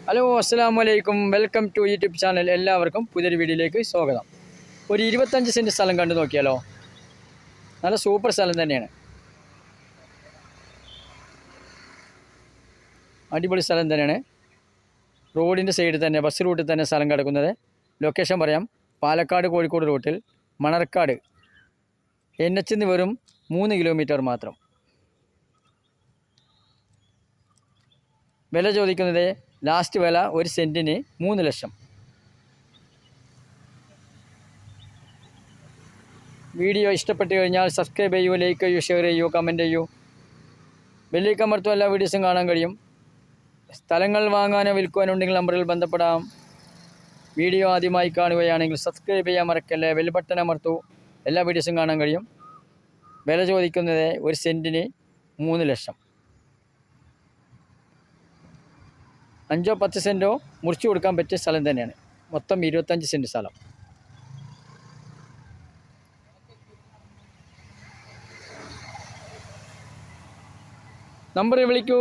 Hello അസ്സലാമു അലൈക്കും. Welcome to YouTube channel. എല്ലാവർക്കും പുതിയൊരു വീഡിയോയിലേക്ക് സ്വാഗതം. ഒരു 25 സെൻറ്റ് സ്ഥലം കണ്ടു നോക്കിയാലോ? നല്ല സൂപ്പർ സ്ഥലം തന്നെയാണ്, അടിപൊളി സ്ഥലം തന്നെയാണ്. റോഡിൻ്റെ സൈഡിൽ തന്നെ, ബസ് റൂട്ടിൽ തന്നെ സ്ഥലം കിടക്കുന്നത്. ലൊക്കേഷൻ പറയാം: പാലക്കാട് കോഴിക്കോട് റൂട്ടിൽ മണർക്കാട് NH നിന്ന് വെറും 3 കിലോമീറ്റർ മാത്രം. വില ചോദിക്കുന്നത് ലാസ്റ്റ് വില 1 സെൻറ്റിന് 3 ലക്ഷം. വീഡിയോ ഇഷ്ടപ്പെട്ട് കഴിഞ്ഞാൽ സബ്സ്ക്രൈബ് ചെയ്യൂ, ലൈക്ക് ചെയ്യൂ, ഷെയർ ചെയ്യൂ, കമൻറ്റ് ചെയ്യൂ. ബെല്ലൈക്കൺ അമർത്തും, എല്ലാ വീഡിയോസും കാണാൻ കഴിയും. സ്ഥലങ്ങൾ വാങ്ങാനോ വിൽക്കുവാനോ ഉണ്ടെങ്കിൽ നമ്പറിൽ ബന്ധപ്പെടാം. വീഡിയോ ആദ്യമായി കാണുകയാണെങ്കിൽ സബ്സ്ക്രൈബ് ചെയ്യാൻ മറക്കല്ലേ, ബെൽ ബട്ടൺ അമർത്തൂ, എല്ലാ വീഡിയോസും കാണാൻ കഴിയും. വില ചോദിക്കുന്നത് 1 സെൻറ്റിന് 3 ലക്ഷം. 5-10 സെൻറ്റോ മുറിച്ച് കൊടുക്കാൻ പറ്റിയ സ്ഥലം തന്നെയാണ്. മൊത്തം 25 സെൻറ്റ് സ്ഥലം. നമ്പറിൽ വിളിക്കൂ.